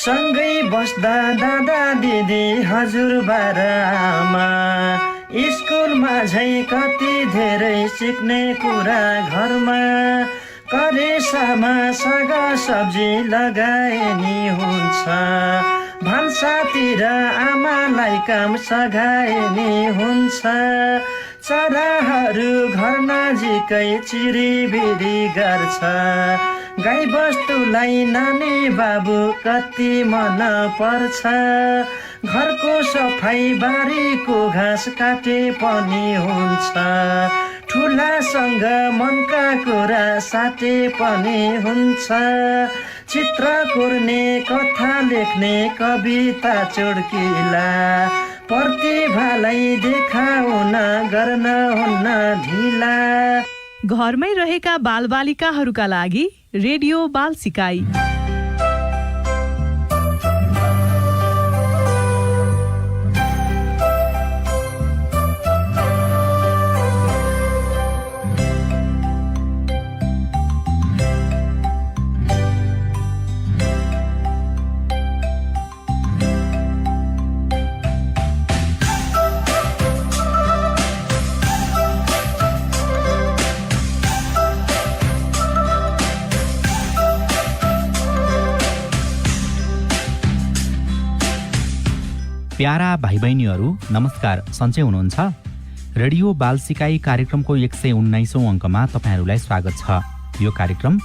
सँगै बस्दा दादा दिदी हजुरबा र आमा, स्कुलमा झै कति धेरै सिक्ने कुरा घरमा, करेसामा साग सब्जी लगाए नि हुन्छ, भान्सातिर आमालाई काम सघाए नि हुन्छ, चराहरू घर नजिकै चिरिबिरी गर्छ, गाई बस्तुलाई नानी बाबु कति मन पर्छ, घरको सफाई बारीको घाँस काटे पनि हुन्छ, ठुलासँग मनका कुरा साटे पनि हुन्छ, चित्र कोर्ने कथा लेख्ने कविता चुड्किला, प्रतिभालाई देखाउन गर्न हुन्न ढिला। घरमै रहेका बालबालिकाहरूका लागि रेडियो बाल सिकाइ। प्यारा भाइ बहिनीहरू नमस्कार, सन्चै हुनुहुन्छ? रेडियो बाल सिकाइ कार्यक्रमको 119औं अङ्कमा तपाईँहरूलाई स्वागत छ। यो कार्यक्रम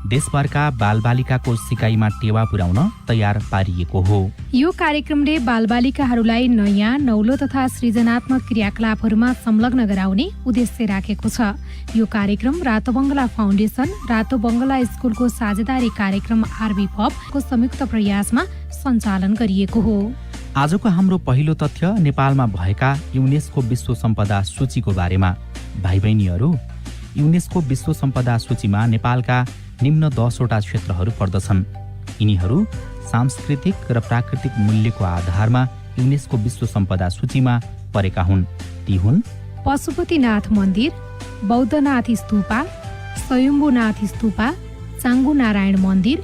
देशभरका बालबालिकाको सिकाइमा टेवा पुर्याउन तयार पारिएको हो। यो कार्यक्रमले बालबालिकाहरूलाई नयाँ, नौलो तथा सृजनात्मक क्रियाकलापहरूमा संलग्न गराउने उद्देश्य राखेको छ। यो कार्यक्रम रातो बङ्गला फाउन्डेसन, रातो बङ्गला स्कुलको साझेदारी कार्यक्रम आरबीपको संयुक्त प्रयासमा सञ्चालन गरिएको हो। आजको हाम्रो पहिलो तथ्य नेपालमा भएका युनेस्को विश्व सम्पदा सूचीको बारेमा। भाइ बहिनीहरू, युनेस्को विश्व सम्पदा सूचीमा नेपालका निम्न 10वटा क्षेत्रहरू पर्दछन्। यिनीहरू सांस्कृतिक र प्राकृतिक मूल्यको आधारमा युनेस्को विश्व सम्पदा सूचीमा परेका हुन्। ती हुन् पशुपतिनाथ मन्दिर, बौद्धनाथ स्तूपा, स्वयम्भूनाथ स्तूपा, चाङ्गु नारायण मन्दिर,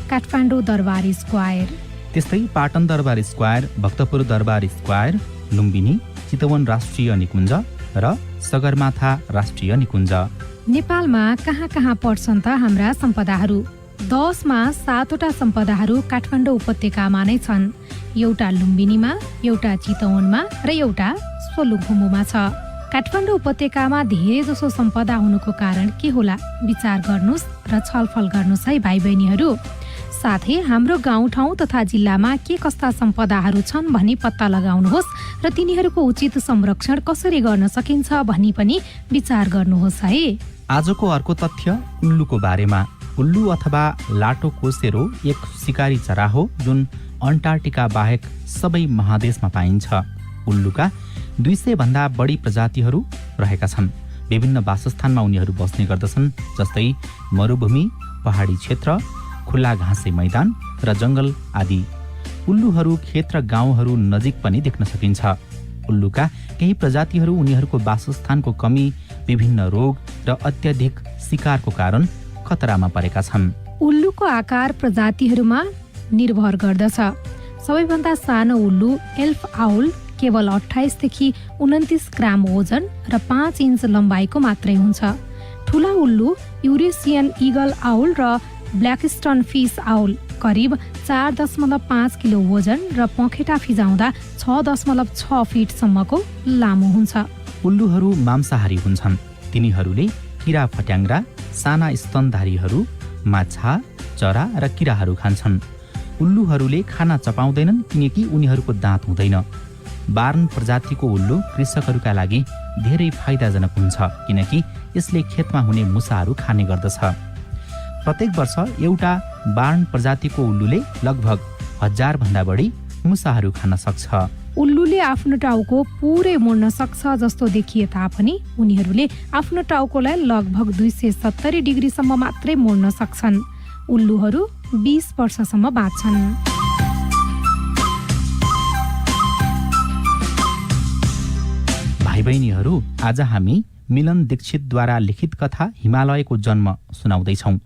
काठमाडौँ दरबार स्क्वायर। त्यस्तै पाटन दरबार स्क्वायर, भक्तपुर दरबार स्क्वायर, लुम्बिनी, चितवन राष्ट्रिय निकुञ्ज र सगरमाथा राष्ट्रिय निकुञ्ज। नेपालमा कहाँ कहाँ पर्छन् त हाम्रा सम्पदाहरू? 10 मा 7वटा सम्पदाहरू काठमाडौँ उपत्यकामा नै छन्। एउटा लुम्बिनीमा, एउटा चितवनमा र एउटा सोलुखुम्बुमा छ। काठमाडौँ उपत्यकामा धेरै जसो सम्पदा हुनुको कारण के होला? विचार गर्नुहोस् र छलफल गर्नुहोस् है भाइ बहिनीहरू। साथै हाम्रो गाउँठाउँ तथा जिल्लामा के कस्ता सम्पदाहरू छन् भनी पत्ता लगाउनुहोस् र तिनीहरूको उचित संरक्षण कसरी गर्न सकिन्छ भनी पनि विचार गर्नुहोस् है। आजको अर्को तथ्य उल्लुको बारेमा। उल्लु अथवा लाटो कोसेरो एक शिकारी चरा हो जुन अन्टार्कटिका बाहेक सबै महादेशमा पाइन्छ। उल्लुका 200 भन्दा बढी प्रजातिहरू रहेका छन्। विभिन्न वासस्थानमा उनीहरू बस्ने गर्दछन्, जस्तै मरुभूमि, पहाडी क्षेत्र, खुल्ला घाँसे मैदान र जङ्गल आदि। उल्लुहरू खेत र गाउँहरू नजिक पनि देख्न सकिन्छ। उल्लुका केही प्रजातिहरू उनीहरूको वासस्थानको कमी, विभिन्न रोग र अत्यधिक शिकारको कारण खतरामा परेका छन्। उल्लुको आकार प्रजातिहरूमा निर्भर गर्दछ। सबैभन्दा सानो उल्लु एल्फ आउल केवल 28 देखि 29 ग्राम ओजन र 5 इन्च लम्बाइको मात्रै हुन्छ। ठुला उल्लु युरेसियन इगल आउल र ब्ल्याकस्टन फिस आउल करिब 4.5 किलो वजन र पखेटा फिजाउँदा 6.6 फिटसम्मको लामो हुन्छ। उल्लुहरू मांसाहारी हुन्छन्। तिनीहरूले किरा फट्याङ्ग्रा, साना स्तनधारीहरू, माछा, चरा र किराहरू खान्छन्। उल्लुहरूले खाना चपाउँदैनन् किनकि उनीहरूको दाँत हुँदैन। बार्न प्रजातिको उल्लु कृषकहरूका लागि धेरै फाइदाजनक हुन्छ किनकि यसले खेतमा हुने मुसाहरू खाने गर्दछ। प्रत्येक वर्ष एउटा बार्न प्रजातिको उल्लुले लगभग 1000 भन्दा बढी मुसाहरू खान सक्छ। उल्लुले आफ्नो टाउको पुरै मोड्न सक्छ जस्तो देखिए तापनि उनीहरूले आफ्नो टाउकोलाई लगभग 270 डिग्रीसम्म मात्रै मोड्न सक्छन्। उल्लुहरू 20 वर्षसम्म बाँच्छन्। भाइ बहिनीहरू, आज हामी मिलन दीक्षितद्वारा लिखित कथा हिमालयको जन्म सुनाउँदैछौँ।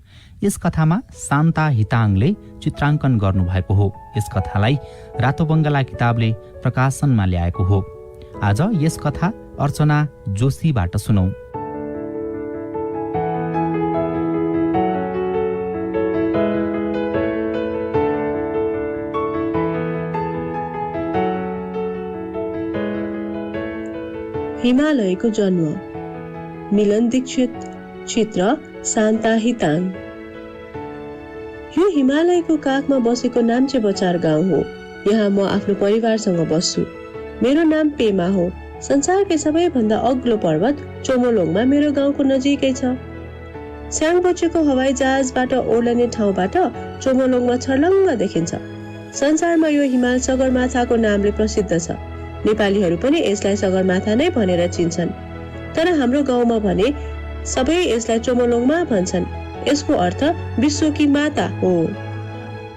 यस कथामा शान्ता हिताङले चित्राङ्कन गर्नुभएको हो। यस कथालाई रातो बङ्गला किताबले प्रकाशनमा ल्याएको हो। आज यस कथा अर्चना जोशीबाट सुनौँ। हिमालयको जन्म, मिलन दीक्षित, चित्र शान्ता हिताङ। यो हिमालयको काखमा बसेको नाम्चे बचार गाउँ हो। यहाँ म आफ्नो परिवारसँग बस्छु। मेरो नाम पेमा हो। संसारकै सबैभन्दा अग्लो पर्वत चोमोलोङमा मेरो गाउँको नजिकै छ। स्याङपोचेको हवाई जहाजबाट ओर्लने ठाउँबाट चोमोलोङमा छर्लङ्ग देखिन्छ। संसारमा यो हिमाल सगरमाथाको नामले प्रसिद्ध छ। नेपालीहरू पनि यसलाई सगरमाथा नै भनेर चिन्छन्। तर हाम्रो गाउँमा भने सबै यसलाई चोमोलोङमा भन्छन्। यसको अर्थ विश्वकी माता हो।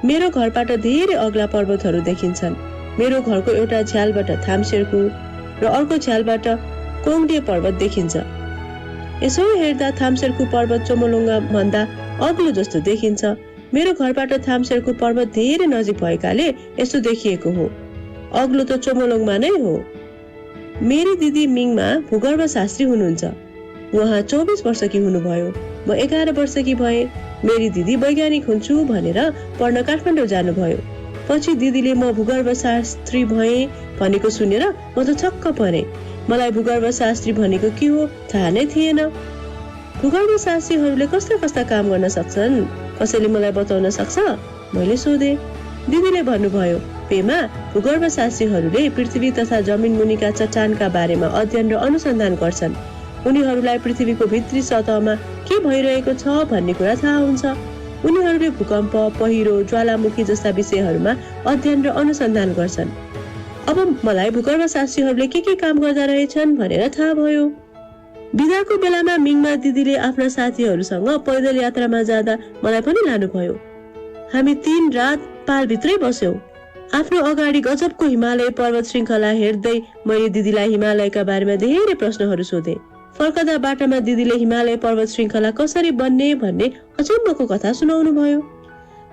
मेरो घरबाट धेरै अग्ला पर्वतहरू देखिन्छन्। मेरो घरको एउटा झ्यालबाट थामसेरकु र अर्को झ्यालबाट कोङडे पर्वत देखिन्छ। यसो हेर्दा थामसेरकु पर्वत चोमोलोङमा भन्दा अग्लो जस्तो देखिन्छ। मेरो घरबाट थामसेरकु पर्वत धेरै नजिक भएकाले यस्तो देखिएको हो। अग्लो त चोमोलोङमा नै हो। मेरी दिदी मिङमा भूगर्भ शास्त्री हुनुहुन्छ। उहाँ 24 वर्षकी हुनुभयो। म 11 वर्षकी भए। मेरी दिदी वैज्ञानिक हुन्छु भनेर पढ्न काठमाडौँ जानुभयो। पछि दिदीले म भूगर्भ शास्त्री भए भनेको सुनेर म त छक्क परे। मलाई भूगर्भ शास्त्री भनेको के हो थाहा नै थिएन। भूगर्भ शास्त्रीहरूले कस्ता कस्ता काम गर्न सक्छन्, कसैले मलाई बताउन सक्छ? मैले सोधे। दिदीले भन्नुभयो, पेमा, भूगर्भ शास्त्रीहरूले पृथ्वी तथा जमिन मुनिका चट्टानका बारेमा अध्ययन र अनुसन्धान गर्छन्। उनीहरूलाई पृथ्वीको भित्री सतहमा के भइरहेको छ भन्ने कुरा थाहा हुन्छ। उनीहरूले भूकम्प, पहिरो, ज्वालामुखी जस्ता विषयहरूमा अध्ययन र अनुसन्धान गर्छन्। अब मलाई भूगर्भ शास्त्रीहरूले के काम गर्दा रहेछन् भनेर थाहा भयो। बिदाको बेलामा मिङमा दिदीले आफ्ना साथीहरूसँग पैदल यात्रामा जाँदा मलाई पनि लानुभयो। हामी 3 रात पालभित्रै बस्यौं। आफ्नो अगाडि गजबको हिमालय पर्वत श्रृङ्खला हेर्दै मैले दिदीलाई हिमालयका बारेमा धेरै प्रश्नहरू सोधे। फर्कदा बाटामा दिदीले हिमालय पर्वत श्रृङ्खला कसरी बन्ने भन्ने अचम्मको कथा सुनाउनु भयो।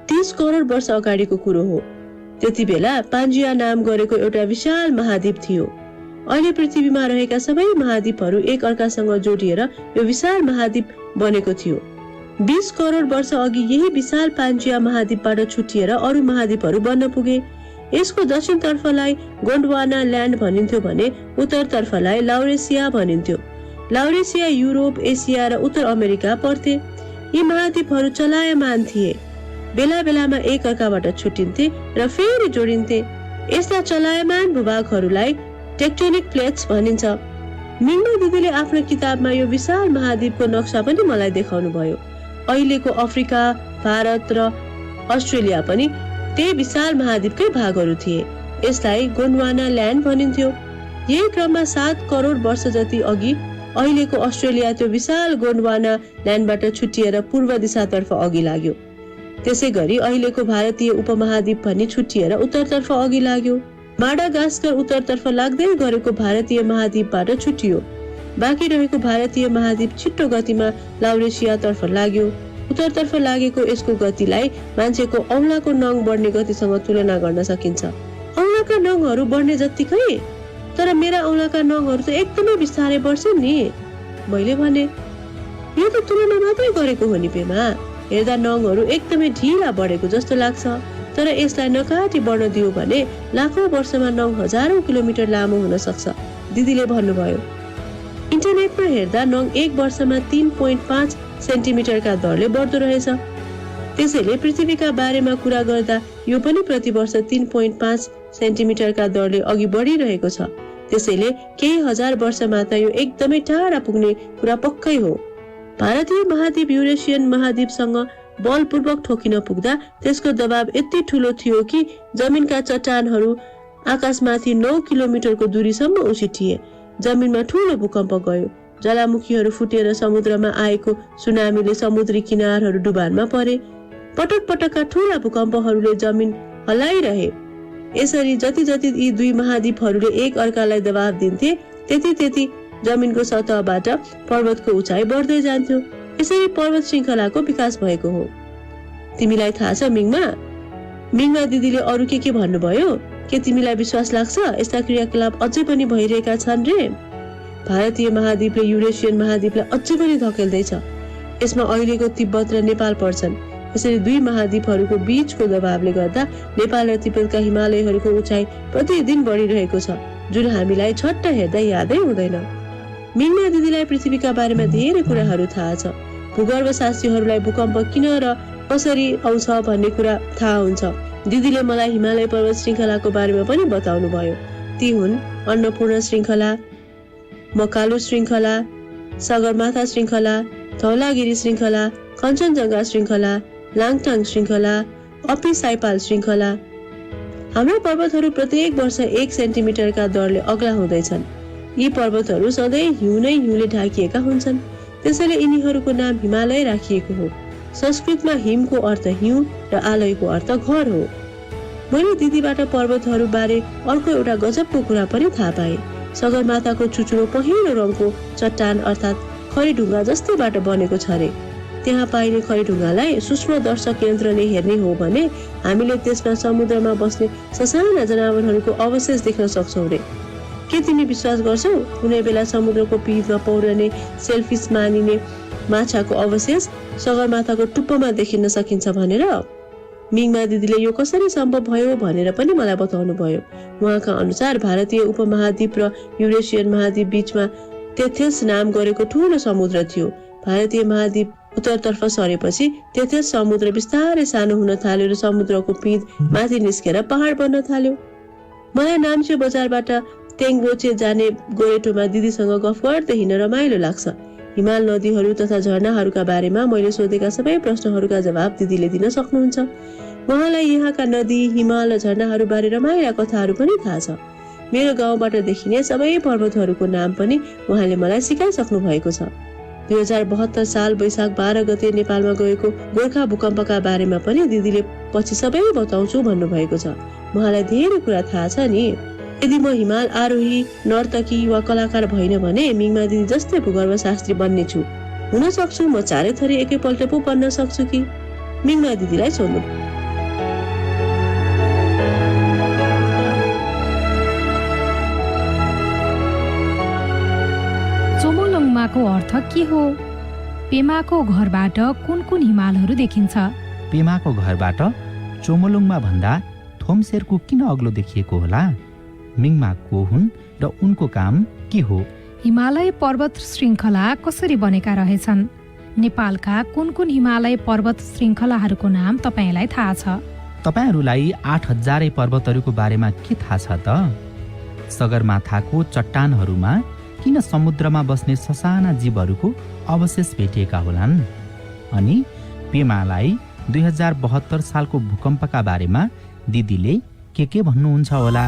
30 करोड वर्ष अगाडिको कुरो हो। त्यति बेला पान्जिया नाम गरेको एउटा विशाल महाद्वीप थियो। अहिले पृथ्वीमा रहेका सबै महाद्वीपहरू एक अर्कासँग जोडिएर यो विशाल महाद्वीप बनेको थियो। 20 करोड वर्ष अघि यही विशाल पान्जिया महाद्वीपबाट छुटिएर अरू महाद्वीपहरू बन्न पुगे। यसको दक्षिण तर्फलाई गोन्डवाना ल्यान्ड भनिन्थ्यो भने उत्तर तर्फलाई लाउरेसिया भनिन्थ्यो। लाउरेसिया युरोप, एसिया र उत्तर अमेरिका पर्थे। यी महाद्वीपहरू चलायमान थिए। बेला बेलामा एक अर्काबाट छुटिन्थे र फेरि जोडिन्थे। यस्ता चलायमान भूभागहरूलाई टेक्टोनिक प्लेट्स भनिन्छ। मिङमा दिदीले आफ्नो किताबमा यो विशाल महाद्वीपको नक्सा पनि मलाई देखाउनु भयो। अहिलेको अफ्रिका, भारत र अस्ट्रेलिया पनि त्यही विशाल महाद्वीपकै भागहरू थिए। यसलाई गोन्डवाना ल्यान्ड भनिन्थ्यो। यही क्रममा 7 करोड वर्ष जति अघि अहिलेको अस्ट्रेलिया त्यो विशाल गोन्डवाना ल्यान्डबाट छुटिएर पूर्व दिशातर्फ अघि लाग्यो। त्यसै गरी अहिलेको भारतीय उपमहाद्वीप पनि छुटिएर उत्तरतर्फ अघि लाग्यो। माडागास्कर उत्तरतर्फ लाग्दै गरेको भारतीय महाद्वीपबाट छुटियो। बाँकी रहेको भारतीय महाद्वीप छिट्टो गतिमा लाउरेसियातर्फ लाग्यो। उत्तरतर्फ लागेको यसको गतिलाई मान्छेको औँलाको नङ बढ्ने गतिसँग तुलना गर्न सकिन्छ। औँलाका नङहरू बढ्ने जत्तिकै, तर मेरा औँलाका नङहरू त एकदमै बिस्तारै बढ्छन् नि। मैले भने, यो त तुलना मात्रै गरेको हो नि पेमा। हेर्दा नङहरू एकदमै ढिला बढेको जस्तो लाग्छ, तर यसलाई नकाटी बढ्न दियो भने लाखौं वर्षमा नङ हजारौं किलोमिटर लामो हुन सक्छ, दिदीले भन्नुभयो। इन्टरनेटमा हेर्दा नङ 1 वर्षमा 3.5 सेन्टिमिटरका दरले बढ्दो रहेछ। त्यसैले पृथ्वीका बारेमा कुरा गर्दा यो पनि प्रति वर्ष 3.5 सेन्टिमिटरका दरले अघि बढिरहेको छ। त्यसैले केही हजार वर्षमा त यो एकदमै टाढा पुग्ने कुरा पक्कै हो। भारतीय महाद्वीप युरेसियन महाद्वीपसँग बलपूर्वक ठोकिन पुग्दा त्यसको दबाव यति ठुलो थियो कि जमिनका चट्टानहरू आकाशमाथि 9 किलोमिटरको दूरीसम्म उछिटिए। जमिनमा ठुलो भूकम्प गयो। ज्वालामुखीहरू फुटेर समुद्रमा आएको सुनामीले समुद्री किनारहरू डुबानमा परे। पटक पटकका ठुला भूकम्पहरूले जमिन हल्लाइरहे। यसरी जति जति यी दुई महाद्वीपहरूले एक अर्कालाई दबाव दिन्थे, त्यति त्यति जमिनको सतहबाट पर्वतको उचाइ बढ्दै जान्थ्यो। यसरी पर्वत श्रृङ्खलाको विकास भएको हो। तिमीलाई थाहा छ मिङमा दिदीले अरू के भन्नुभयो? के तिमीलाई विश्वास लाग्छ यस्ता क्रियाकलाप अझै पनि भइरहेका छन् रे? भारतीय महाद्वीपले युरेसियन महाद्वीपलाई अझै पनि धकेल्दैछ। यसमा अहिलेको तिब्बत र नेपाल पर्छन्। यसरी दुई महाद्वीपहरूको बीचको दबावले गर्दा नेपाल र तिब्बतका हिमालयहरूको उचाइ प्रतिदिन बढिरहेको छ, जुन हामीलाई छट्ट हेर्दा यादै हुँदैन। मिङमा दिदीलाई पृथ्वीका बारेमा धेरै कुराहरू थाहा छ। भूगर्भशास्त्रीहरूलाई भूकम्प किन र कसरी आउँछ भन्ने कुरा थाहा हुन्छ। दिदीले मलाई हिमालय पर्वत श्रृङ्खलाको बारेमा पनि बताउनु भयो। ती हुन् अन्नपूर्ण श्रृङ्खला, मकालु श्रृङ्खला, सगरमाथा श्रृङ्खला, धौलागिरी श्रृङ्खला, कञ्चनजङ्घा श्रृङ्खला, लाङटाङ श्रृङ्खला, अपी साइपाल श्रृङ्खला। हाम्रा पर्वतहरू प्रत्येक वर्ष 1 सेन्टिमिटरका दरले अग्ला हुँदैछन्। यी पर्वतहरू सधैँ हिउँले ढाकिएका हुन्छन्, त्यसैले यिनीहरूको नाम हिमालय राखिएको हो। संस्कृतमा हिमको अर्थ हिउँ र आलयको अर्थ घर हो। मैले दिदीबाट पर्वतहरू बारे अर्को एउटा गजबको कुरा पनि थाहा पाएँ। सगरमाथाको चुचुरो पहेँलो रङको चट्टान अर्थात् खरीढुङ्गा जस्तैबाट बनेको छ रे। त्यहाँ पाइने खरीढुङ्गालाई सूक्ष्म दर्शक यन्त्रले हेर्ने हो भने हामीले त्यसमा समुद्रमा बस्ने ससाना जनावरहरूको अवशेष देख्न सक्छौँ रे। के तिमी विश्वास गर्छौ कुनै बेला समुद्रको पिँधमा पौड्ने सेलफिस मानिने माछाको अवशेष सगरमाथाको टुप्पोमा देखिन सकिन्छ भनेर? मिङमा दिदीले यो कसरी सम्भव भयो भनेर पनि मलाई बताउनु भयो। उहाँका अनुसार भारतीय उपमहाद्वीप र युरेसियन महाद्वीप बीचमा तेथेस नाम गरेको ठूलो समुद्र थियो। भारतीय महाद्वीप उत्तरतर्फ सरेपछि तेथेस समुद्र बिस्तारै सानो हुन थाल्यो र समुद्रको पिँध माथि निस्केर पहाड बन्न थाल्यो। मलाई नाम्चे बजारबाट तेङबोचे जाने गोरेटोमा दिदीसँग गफ गर्दै हिँड्न रमाइलो लाग्छ। हिमाल नदीहरू तथा झरनाहरूका बारेमा मैले सोधेका सबै प्रश्नहरूका जवाब दिदीले दिन सक्नुहुन्छ। उहाँलाई यहाँका नदी, हिमाल र झरनाहरू बारे रमाइला कथाहरू पनि थाहा छ। मेरो गाउँबाट देखिने सबै पर्वतहरूको नाम पनि उहाँले मलाई सिकाइसक्नु भएको छ। 2072 साल वैशाख 12 गते नेपालमा गएको गोर्खा भूकम्पका बारेमा पनि दिदीले पछि सबै बताउँछु भन्नुभएको छ। उहाँलाई धेरै कुरा थाहा छ नि। यदि म हिमाल आरोही, नर्तकी वा कलाकार भइन भने मिङमा दिदी जस्तै भूगर्भशास्त्री बन्ने छु। हुन सक्छु म चारै थरी एकैपल्ट पो बन्न सक्छु कि? मिङमा दिदीलाई सोध्नु। चोमोलोङमाको अर्थ के हो? पेमाको घरबाट कुन कुन हिमालहरू देखिन्छ? पेमाको घरबाट चोमोलोङमा भन्दा थोमसेरको किन अग्लो देखिएको होला? मिङमा को हुन् र उनको काम के हो? हिमालय पर्वत श्रृङ्खला कसरी बनेका रहेछन्? नेपालका कुन कुन हिमालय पर्वत श्रृङ्खलाहरूको नाम तपाईँलाई थाहा छ? तपाईँहरूलाई 8000 पर्वतहरूको बारेमा के थाहा छ त? सगरमाथाको चट्टानहरूमा किन समुद्रमा बस्ने ससाना जीवहरूको अवशेष भेटिएका होलान्? अनि पेमालाई 2072 सालको भूकम्पका बारेमा दिदीले के भन्नुहुन्छ होला?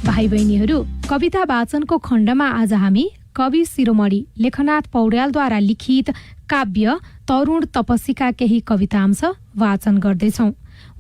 भाइ बहिनीहरू, कविता वाचनको खण्डमा आज हामी कवि शिरोमणि लेखनाथ पौड्यालद्वारा लिखित काव्य तरुण तपसीका केही कवितांश वाचन गर्दैछौँ।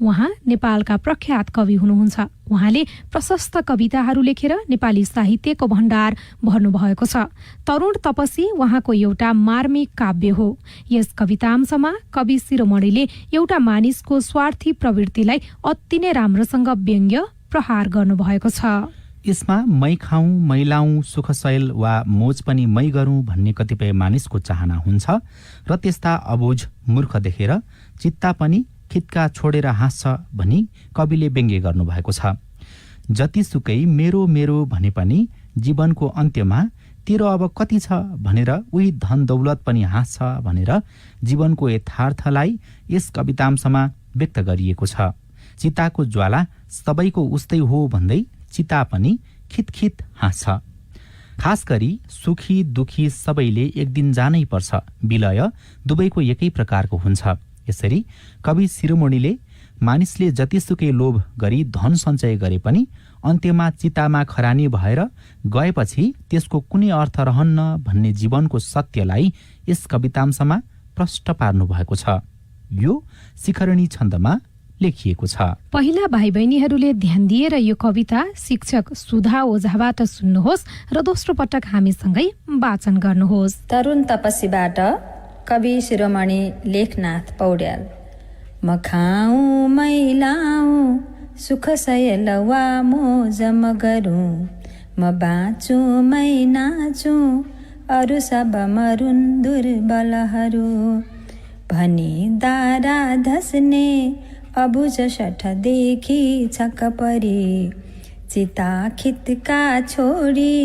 उहाँ नेपालका प्रख्यात कवि हुनुहुन्छ। उहाँले प्रशस्त कविताहरू लेखेर नेपाली साहित्यको भण्डार भर्नुभएको छ। तरुण तपसी उहाँको एउटा मार्मिक काव्य हो। यस कवितांशमा कवि शिरोमणिले एउटा मानिसको स्वार्थी प्रवृत्तिलाई अति नै राम्रोसँग व्यङ्ग्य प्रहार गर्नुभएको छ। यसमा मै खाऊँ, मै लाऊँ, सुखशैल वा मोज पनि मै गरौँ भन्ने कतिपय मानिसको चाहना हुन्छ र त्यस्ता अबुझ मूर्ख देखेर चित्ता पनि खित्का छोडेर हाँस्छ भनी कविले व्यङ्ग्य गर्नुभएको छ। जतिसुकै मेरो मेरो भने पनि जीवनको अन्त्यमा तेरो अब कति छ भनेर उही धन दौलत पनि हाँस्छ भनेर जीवनको यथार्थलाई यस कवितांशमा व्यक्त गरिएको छ। चिताको ज्वाला सबैको उस्तै हो भन्दै चिता पनि खितखित हाँस्छ। खास गरी सुखी दुखी सबैले एक दिन जानै पर्छ। विलय दुवैको एकै प्रकारको हुन्छ। यसरी कवि शिरोमणिले मानिसले जतिसुकै लोभ गरी धन सञ्चय गरे पनि अन्त्यमा चितामा खरानी भएर गएपछि त्यसको कुनै अर्थ रहन्न भन्ने जीवनको सत्यलाई यस कवितांशमा प्रष्ट पार्नु भएको छ। यो शिखरणी छन्दमा लेखिएको छ। पहिला भाइ बहिनीहरूले ध्यान दिएर यो कविता शिक्षक सुधा ओझाबाट सुन्नुहोस् र दोस्रो पटक हामीसँगै वाचन गर्नुहोस्। तरुण तपसीबाट कवि शिरोमणि लेखनाथ पौड्याल। म खाऊँ मैलाऊँ सुख सयल वा मोजम गरूँ, म बाँचुँ मै नाचुँ अरू सब मरुन् दुर्बलहरू, भनी दारा धस्ने अबुझ शठदेखि छक परी, चिता खितका छोडी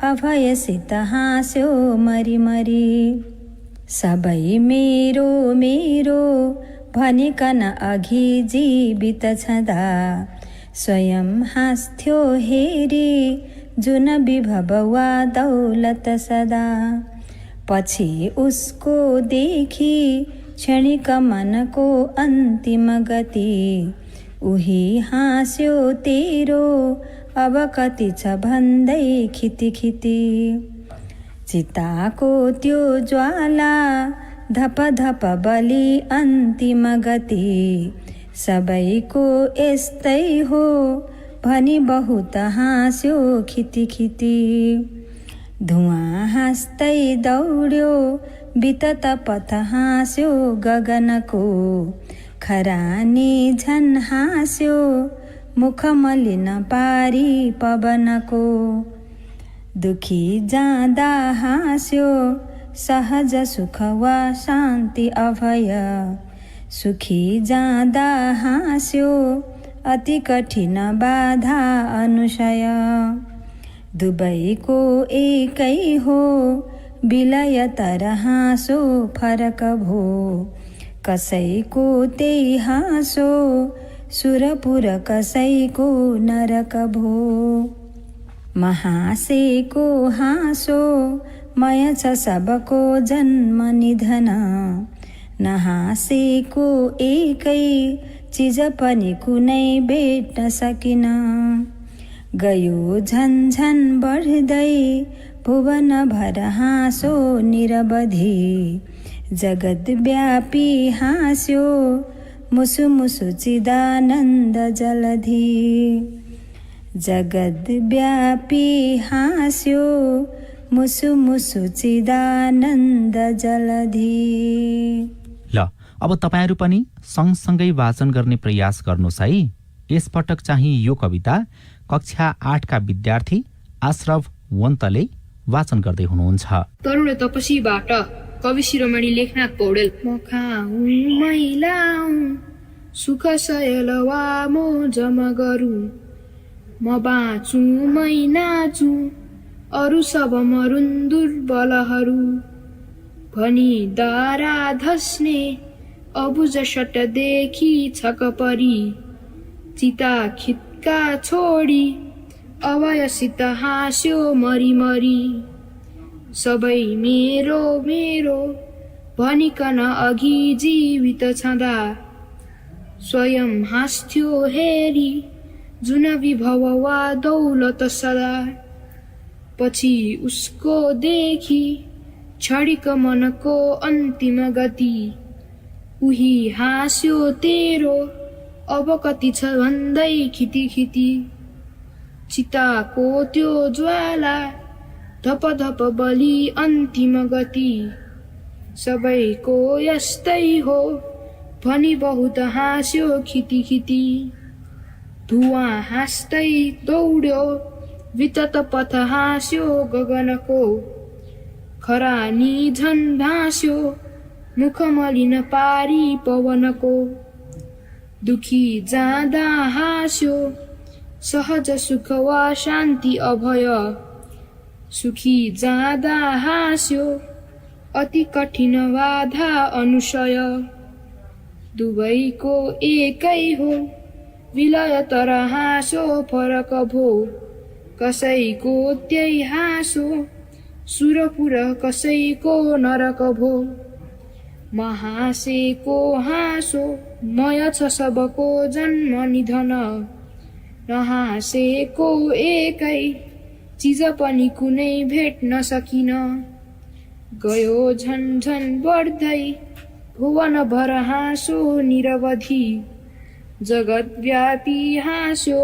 अभयसित हाँस्यो मरिमरी, सबै मेरो मेरो भनिकन अघि जीवित छँदा, स्वयं हाँस्थ्यो हेरी जुन विभव वा दौलत सदा, पछि उसको देखि क्षणिक मनको अन्तिम गति, उही हाँस्यो तेरो अब कति छ भन्दै खितिखिति, चिताको त्यो ज्वाला धप धप बलि अन्तिम गति, सबैको यस्तै हो भनी बहुत हाँस्यो खितिखिति, धुवाँ हाँस्दै दौड्यो बितत पथ हाँस्यो गगनको, खरानी झन् हाँस्यो मुख मलिन पारी पवनको, दुखी जाँदा हाँस्यो सहज सुख वा शान्ति अभय, सुखी जाँदा हाँस्यो अति कठिन बाधा अनुशय, दुवैको एकै हो विलय तर हाँसो फरक भो, कसैको त्यही हाँसो सुरपुर कसैको नरक भो, महासेको हाँसो मय छ सबको जन्म निधन, नहाँसेको एकै चिज पनि कुनै भेट्न सकिन, गयो झन्झन बढ्दै भुवन भर हाँसो निरवधि, जगद्व्यापी हाँस्यो मुसु मुसु चिदानन्द जलधि, जगद्व्यापी हाँस्यो मुसु मुसु चिदानन्द जलधि। ल अब तपाईहरू पनि सँगसँगै वाचन गर्ने प्रयास गर्नुहोस् है। यसपटक चाहिँ यो कविता कक्षा 8 का विद्यार्थी आश्रफ वन्तले वाचन गर्दै हुनुहुन्छ। तरुण तपसीबाट कवि शिरोमणि लेखनाथ पौडेल। म खाऊँ मैलाऊँ सुख सयल वा मोजम गरूँ, म बाँचुँ मै नाचुँ अरू सब मरुन् दुर्बलहरू, भनी दारा धस्ने अबुझ शटदेखि छक परी, चिता खितका छोडी अभयसित हाँस्यो मरिमरी, सबै मेरो मेरो भनिकन अघि जीवित छँदा, स्वयं हाँस्थ्यो हेरी जुन विभव वा दौलत सदा, पछि उसको देखि क्षणिक मनको अन्तिम गति, उही हाँस्यो तेरो अब कति छ भन्दै खितिखिति, चिताको त्यो ज्वाला धप धप बलि अन्तिम गति, सबैको यस्तै हो भनी बहुत हाँस्यो खितिखिति, धुवाँ हाँस्दै दौड्यो वितत पथ हाँस्यो गगनको, खरानी झन् हाँस्यो मुख मलिन पारी पवनको, दुखी जाँदा हाँस्यो सहज सुख वा शान्ति अभय, सुखी जाँदा हाँस्यो अति कठिन बाधा अनुशय, दुवैको एकै हो विलय तर हाँसो फरक भो, कसैको त्यही हाँसो सुरपुर कसैको नरक भो, महासेको हाँसो मय छ सबको जन्म निधन, नहाँसेको एकै चिज पनि कुनै भेट्न सकिन, गयो झन्झन बढ्दै भुवन भर हाँसो निरवधि, जगतव्यापी हाँस्यो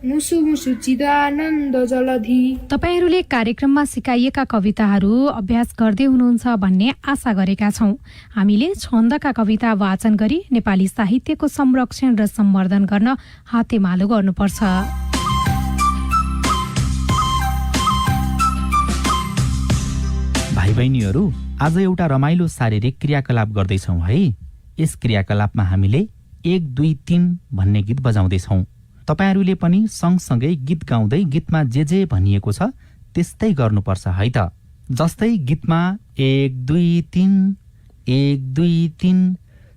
मुसु मुसु चिदानन्द जलधि। तपाईहरूले कार्यक्रममा सिकाइएका कविताहरू अभ्यास गर्दै हुनुहुन्छ भन्ने आशा गरेका छौँ। हामीले छन्दका कविता वाचन गरी नेपाली साहित्यको संरक्षण र सम्वर्धन गर्न हातेमालो गर्नुपर्छ। भाइ बहिनीहरू, आज एउटा रमाइलो शारीरिक क्रियाकलाप गर्दैछौँ है। यस क्रियाकलापमा हामीले 1 2 3 भन्ने गीत बजाउँदैछौँ। तपाईहरूले पनि सँगसँगै गीत गाउँदै गीतमा जे भनिएको छ त्यस्तै गर्नुपर्छ है त। जस्तै गीतमा 1 2 3 1 2 3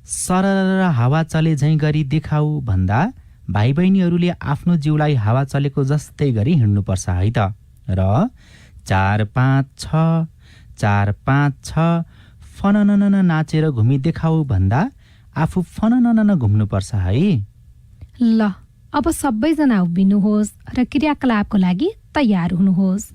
सरर हावा चले झैँ गरी देखाऊ भन्दा भाइ बहिनीहरूले आफ्नो जिउलाई हावा चलेको जस्तै गरी हिँड्नुपर्छ है त। र 4 5 6 4 5 6 फननन नाचेर घुमी देखाऊ भन्दा आफू फननन घुम्नुपर्छ है। ल अब सबैजना उभिनुहोस् र क्रियाकलापको लागि तयार हुनुहोस्।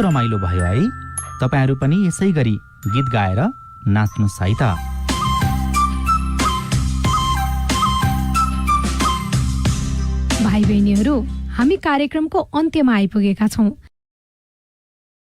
रमाइलो भयो है। तपाईहरू पनि यसै गरी गीत गाएर नाच्नुहोस् है त। भाइ बहिनीहरू, हामी कार्यक्रमको अन्त्यमा आइपुगेका छौं।